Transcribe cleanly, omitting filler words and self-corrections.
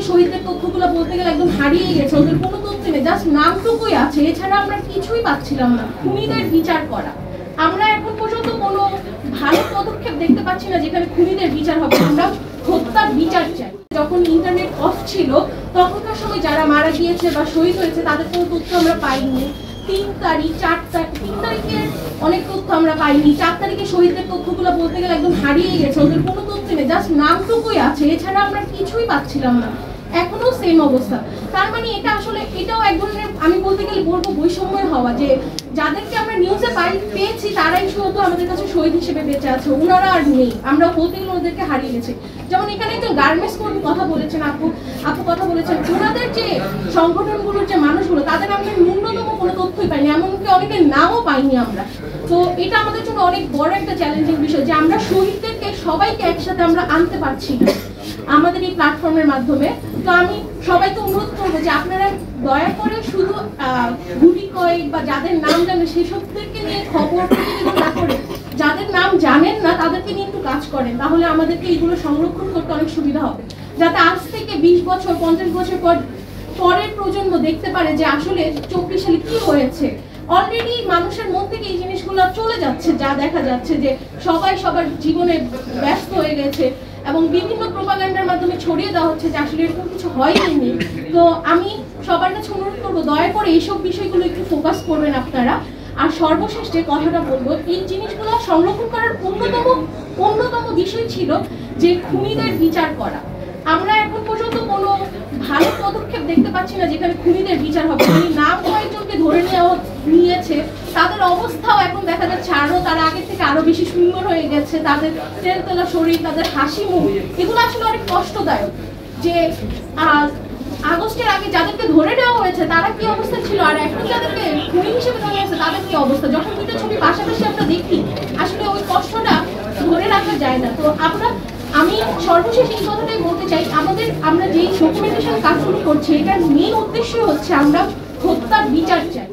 শহীদদের তথ্যগুলো বলতে গেলে একদম হারিয়ে গেছে, ওদের কোনো তথ্য নেই, জাস্ট নামটুকুই আছে, এছাড়া আমরা কিছুই পাচ্ছিলাম না খুনিদের বিচার করা। আমরা এখন পর্যন্ত কোনো ভালো পদক্ষেপ দেখতে পাচ্ছি না যেখানে খুনিদের বিচার হবে। আমরা হত্যার বিচার চাই। যখন ইন্টারনেট অফ ছিল তখনকার সময় যারা মারা গিয়েছে বা শহীদ হয়েছে তাদের কোনো তথ্য আমরা পাইনি। 3 তারিখের অনেক তথ্য আমরা পাইনি। 4 তারিখে শহীদদের তথ্যগুলো বলতে গেলে একদম হারিয়ে গেছে, ওদের কোনো তথ্য নেই, জাস্ট নামটুকুই আছে, এছাড়া আমরা কিছুই পাচ্ছিলাম না। এখনো সেম অবস্থা। তার মানে এটা আসলে এটাও এক ধরনের আমি বলতে গেলে বলবো বৈষম্যের হওয়া, যে যাদেরকে আমরা নিউজে পেয়েছি তারাই শুধু আমাদের কাছে শহীদ হিসেবে বেঁচে আছে, ওনারা আর নেই, আমরা বলতে গেলে ওদেরকে হারিয়ে গেছি। যেমন এখানে একজন গার্মেন্টস কর্মী কথা বলেছেন, আপু কথা বলেছেন, ওনাদের যে সংগঠনগুলোর যে মানুষগুলো তাদের আমরা ন্যূনতম কোনো তথ্যই পাইনি, এমনকি অনেকের নামও পাইনি আমরা। তো এটা আমাদের জন্য অনেক বড় একটা চ্যালেঞ্জিং বিষয় যে আমরা শহীদদেরকে সবাইকে একসাথে আমরা আনতে পারছি না আমাদের এই প্ল্যাটফর্মের মাধ্যমে। তো আমি সবাইকে অনুরোধ করবো যে আপনারা দয়া করে শুধু গুটি কয়েক বা যাদের নাম জানেন সেই সবদেরকে নিয়ে খবর না করে যাদের নাম জানেন না তাদেরকে নিয়ে একটু কাজ করেন, তাহলে আমাদেরকে এইগুলো সংরক্ষণ করতে অনেক সুবিধা হবে, যাতে আজ থেকে 20 বছর 50 বছর পরের প্রজন্ম দেখতে পারে যে আসলে 24 সালে কি হয়েছে। অলরেডি মানুষের মন থেকে এই জিনিসগুলো চলে যাচ্ছে, যা দেখা যাচ্ছে যে সবাই সবার জীবনে ব্যস্ত হয়ে গেছে এবং বিভিন্ন প্রোপাগান্ডার মাধ্যমে ছড়িয়ে দেওয়া হচ্ছে যে আসলে এরকম কিছু হয়নি। তো আমি সবার কাছে অনুরোধ করবো দয়া করে এইসব বিষয়গুলো একটু ফোকাস করবেন আপনারা। আর সর্বশেষ যে কথাটা বলবো, এই জিনিসগুলো সংরক্ষণ করার অন্যতম বিষয় ছিল যে খুনিদের বিচার করা। আমরা এখন পর্যন্ত কোনো ভালো পদক্ষেপ দেখতে পাচ্ছি না যেখানে খুনিদের বিচার হবে। মানে নাম কয়েকজনকে ধরে নিয়েছে, তাদের অবস্থাও এখন দেখা যাচ্ছে তারা আগের থেকে আরো বেশি সুন্দর হয়ে গেছে, তাদের তেলতেলা শরীর, তাদের হাসি মুখ, এগুলো আসলে অনেক কষ্টদায়ক। যে আগস্টের আগে যাদেরকে ধরে নেওয়া হয়েছে তারা কি অবস্থা ছিল, আর এখন যাদেরকে খুনি হিসেবে ধরে নিয়েছে তাদের কি অবস্থা, যখন দুটো ছবি পাশাপাশি আমরা দেখি আসলে ওই কষ্টটা ধরে রাখা যায় না। তো আমি সর্বশেষ এই কথাটাই বলতে চাই, আমরা যেই ডকুমেন্টেশন কাজগুলো করছি এটার মেইন উদ্দেশ্য হচ্ছে আমরা হত্যার বিচার চাই।